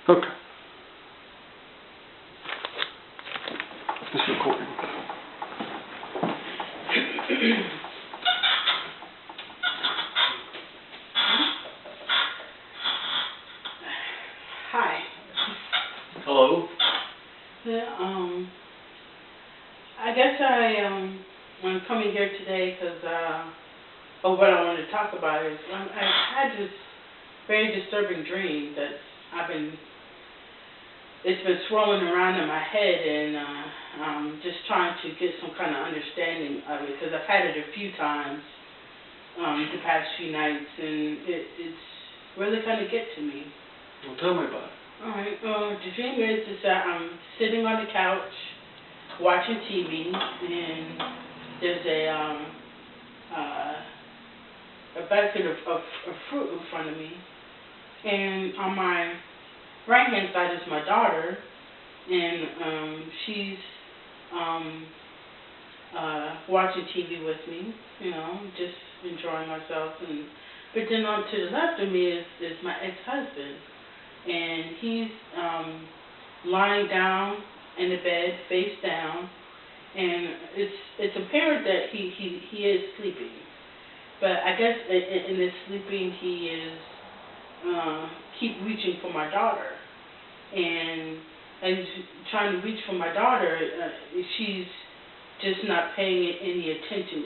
Okay. It's recording. Hi. Hello. Yeah, I guess I'm coming here today because of what I want to talk about is I had this very disturbing dream that it's been swirling around in my head, and just trying to get some kind of understanding of it because I've had it a few times the past few nights, and it's really kind of get to me. Well, tell me about it. All right. The dream is that I'm sitting on the couch watching TV, and there's a basket of fruit in front of me, and on my right hand side is my daughter, and she's watching TV with me, you know, just enjoying myself. But then on to the left of me is my ex-husband, and he's lying down in the bed, face down, and it's apparent that he is sleeping. But I guess in his sleeping he is keep reaching for my daughter, and he's trying to reach for my daughter. She's just not paying any attention,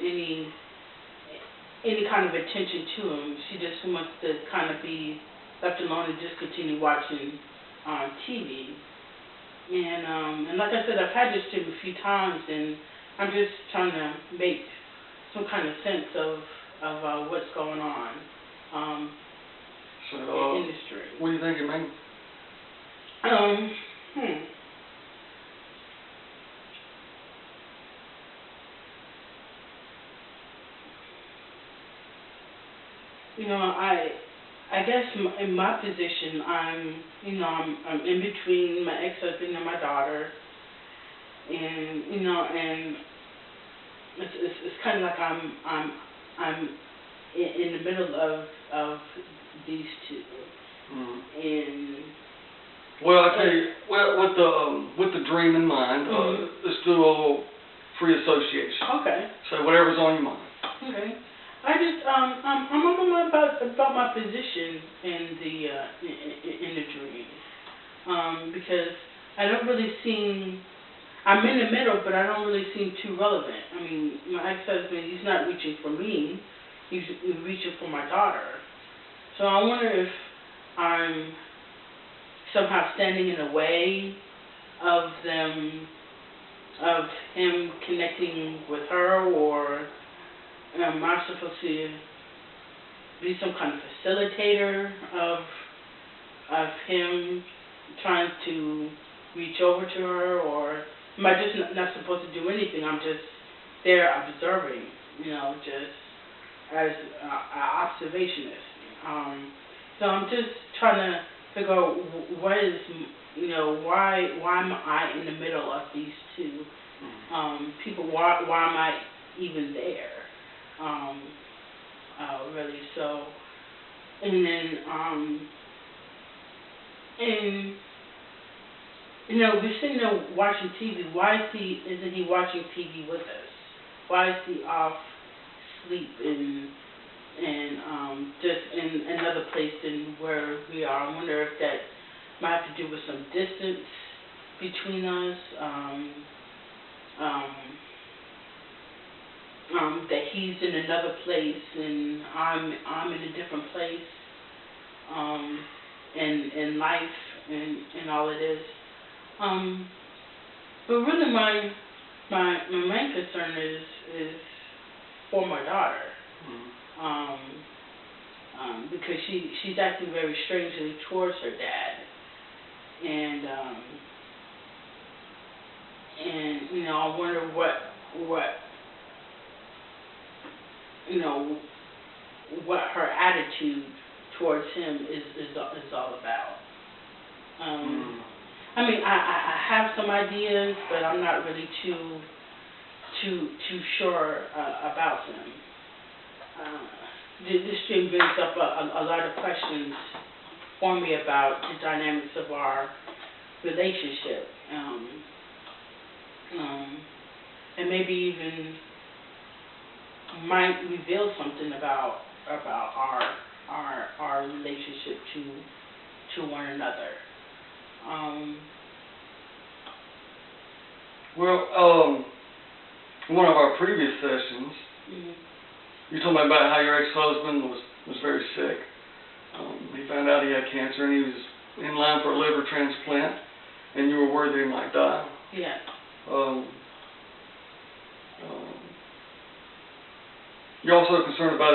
any kind of attention to him. She just wants to kind of be left alone and just continue watching TV. And like I said, I've had this dream a few times, and I'm just trying to make some kind of sense of what's going on in this dream. What do you think it means? You know, I guess in my position, I'm in between my ex-husband and my daughter, and and it's kind of like I'm in the middle of these two, and well, I tell you, with the dream in mind, let's do a little free association. Okay. So whatever's on your mind. Okay. I just I'm about my position in the dream, because I don't really seem, I'm in the middle, but I don't really seem too relevant. I mean, my ex-husband, he's not reaching for me, he's reaching for my daughter. So I wonder if I'm somehow standing in the way of him connecting with her, or am I supposed to be some kind of facilitator of him trying to reach over to her, or am I just not supposed to do anything? I'm just there observing, just as an observationist. So I'm just trying to figure out what is, why am I in the middle of these two people? Why am I even there? Really. So, and then, we're sitting there watching TV. Why isn't he watching TV with us? Why is he off sleep and just in another place than where we are? I wonder if that might have to do with some distance between us. That he's in another place and I'm in a different place in life and all it is. But really my main concern is for my daughter. Because she's acting very strangely towards her dad. And I wonder what her attitude towards him is all about. I mean, I have some ideas, but I'm not really too sure about them. This stream brings up a lot of questions inform me about the dynamics of our relationship, and maybe even might reveal something about our relationship to one another. Well, one of our previous sessions, you told me about how your ex-husband was very sick. He found out he had cancer, and he was in line for a liver transplant, and you were worried that he might die. Yeah. You're also concerned about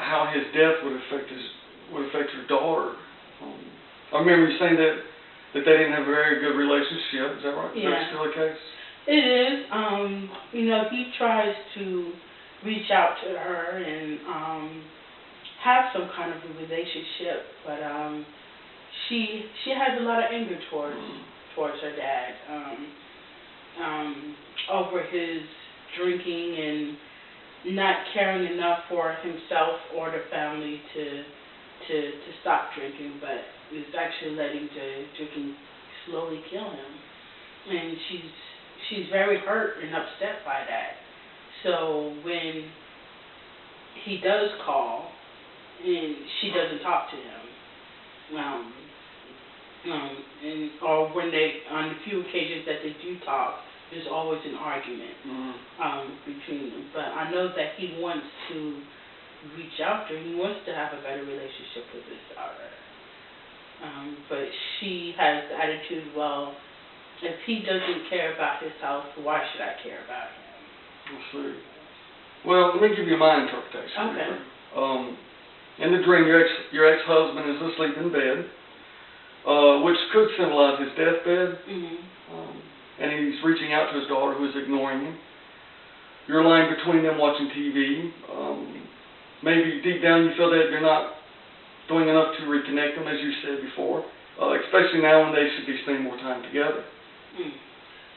how his death would affect your daughter. I remember you saying that they didn't have a very good relationship. Is that right? Yeah. Is that still the case? It is. He tries to reach out to her and have some kind of a relationship, but she has a lot of anger towards her dad over his drinking and not caring enough for himself or the family to stop drinking, but is actually letting the drinking slowly kill him. And she's very hurt and upset by that. So when he does call, and she doesn't talk to him, or when on the few occasions that they do talk, there's always an argument between them. But I know that he wants to reach out to her. He wants to have a better relationship with his daughter. But she has the attitude, well, if he doesn't care about his health, why should I care about him? I see. Well, let me give you my interpretation. Okay. In the dream, your ex-husband is asleep in bed, which could symbolize his deathbed. And he's reaching out to his daughter, who is ignoring him. You're lying between them watching TV. Maybe deep down you feel that you're not doing enough to reconnect them, as you said before, especially now when they should be spending more time together.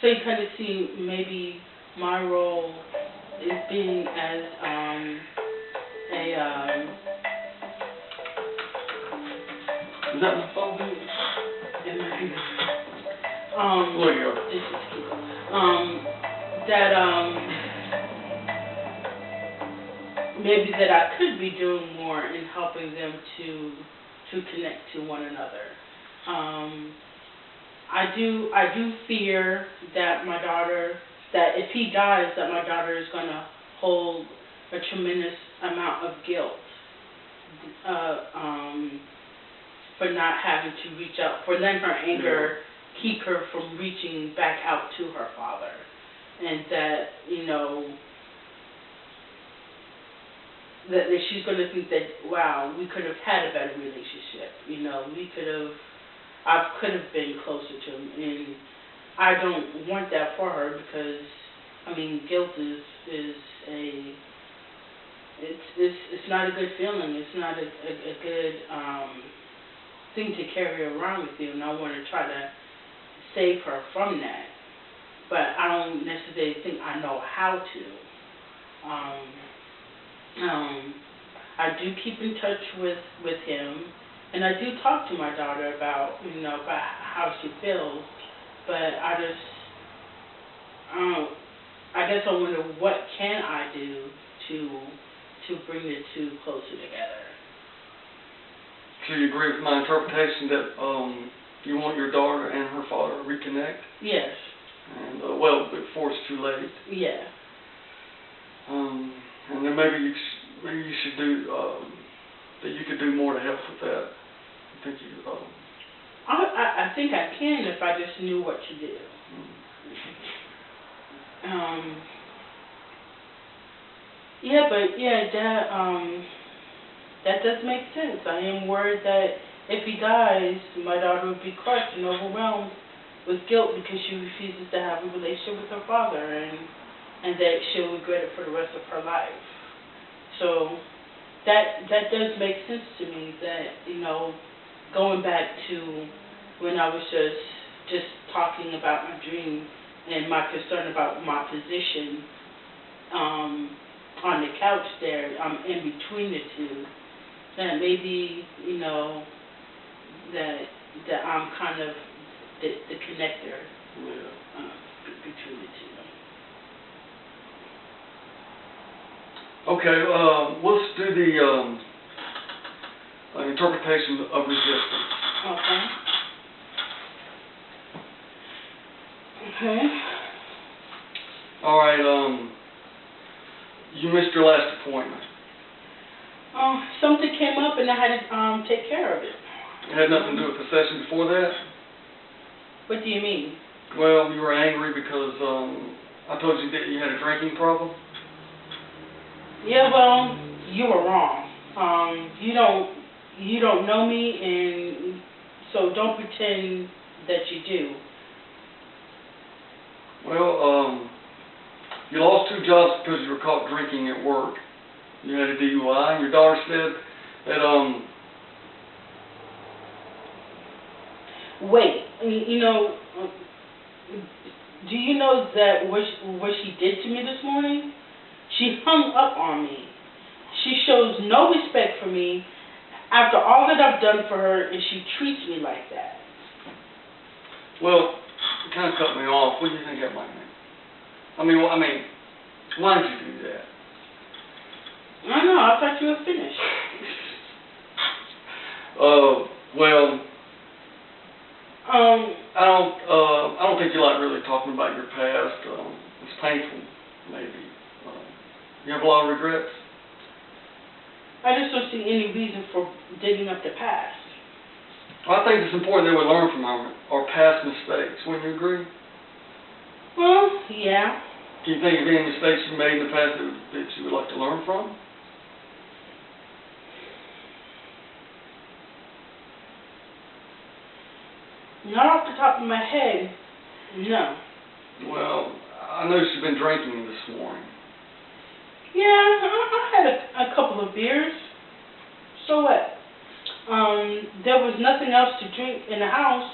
So you kind of see maybe my role is being as Is that my phone? Look here. Maybe that I could be doing more in helping them to connect to one another. I do fear that my daughter, that if he dies, that my daughter is going to hold a tremendous amount of guilt for not having to reach out, for letting her anger keep her from reaching back out to her father. And that, that she's going to think that, wow, we could have had a better relationship. I could have been closer to him. And I don't want that for her because, guilt is it's not a good feeling. It's not a good thing to carry around with you. And I want to try to save her from that. But I don't necessarily think I know how to. I do keep in touch with him, and I do talk to my daughter about about how she feels. But I guess I wonder, what can I do to bring the two closer together? So you agree with my interpretation that you want your daughter and her father to reconnect? Yes. And before it's too late. Yeah. And then maybe you should do that. You could do more to help with that. I think you. I think I can if I just knew what to do. That does make sense. I am worried that if he dies, my daughter would be crushed and overwhelmed with guilt because she refuses to have a relationship with her father, and that she'll regret it for the rest of her life. So that does make sense to me, that going back to when I was just talking about my dream and my concern about my position on the couch there, I'm in between the two, that maybe, you know, that I'm kind of the connector between the two. Okay, let's do the interpretation of resistance. Okay. Okay. All right, you missed your last appointment. Something came up and I had to take care of it. It had nothing to do with the session before that? What do you mean? Well, you were angry because I told you that you had a drinking problem? Yeah, well, you were wrong. You don't know me, and so don't pretend that you do. Well, you lost 2 jobs because you were caught drinking at work. You had a DUI, and your daughter said that, Wait, you know, do you know that what she did to me this morning? She hung up on me. She shows no respect for me after all that I've done for her, and she treats me like that. well, you kind of cut me off. What do you think that might mean? I mean, why did you do that? I don't know. I thought you were finished. Well, I don't think you like really talking about your past. It's painful, maybe. You have a lot of regrets? I just don't see any reason for digging up the past. Well, I think it's important that we learn from our past mistakes. Wouldn't you agree? Well, yeah. Can you think of any mistakes you made in the past that you would like to learn from? Not off the top of my head, no. Well, I noticed you've been drinking this morning. Yeah, I had a couple of beers. So what? There was nothing else to drink in the house.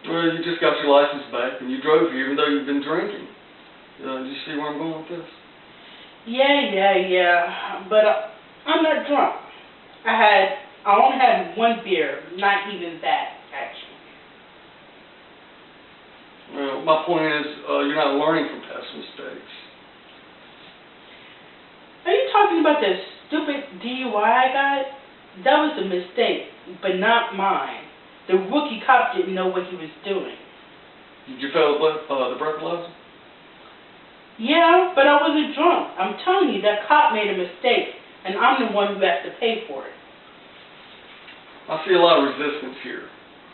Well, you just got your license back and you drove here even though you've been drinking. Do you see where I'm going with this? Yeah. But I'm not drunk. I only had 1 beer, not even that, actually. Well, my point is, you're not learning from past mistakes. Are you talking about the stupid DUI I got? That was a mistake, but not mine. The rookie cop didn't know what he was doing. Did you fail the breathalyzer? Yeah, but I wasn't drunk. I'm telling you, that cop made a mistake, and I'm the one who has to pay for it. I see a lot of resistance here.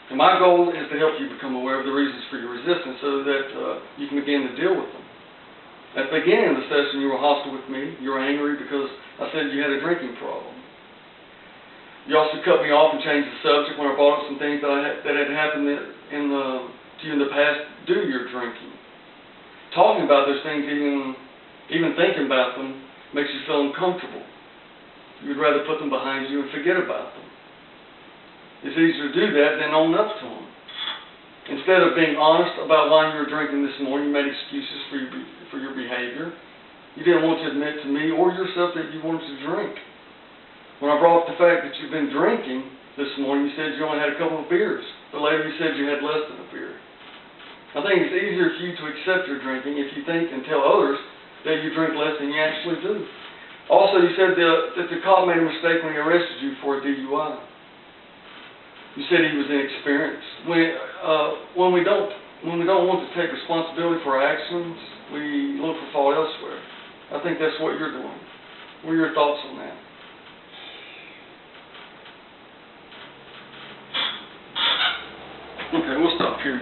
And my goal is to help you become aware of the reasons for your resistance so that you can begin to deal with them. At the beginning of the session, you were hostile with me. You were angry because I said you had a drinking problem. You also cut me off and changed the subject when I brought up some things that had happened to you in the past due to your drinking. Talking about those things, even thinking about them, makes you feel uncomfortable. You'd rather put them behind you and forget about them. It's easier to do that than own up to them. Instead of being honest about why you were drinking this morning, you made excuses for your behavior. You didn't want to admit to me or yourself that you wanted to drink. When I brought up the fact that you've been drinking this morning, you said you only had a couple of beers. But later you said you had less than a beer. I think it's easier for you to accept your drinking if you think and tell others that you drink less than you actually do. Also, you said that the cop made a mistake when he arrested you for a DUI. You said he was inexperienced. When we don't want to take responsibility for our actions, we look for fault elsewhere. I think that's what you're doing. What are your thoughts on that? Okay, we'll stop here.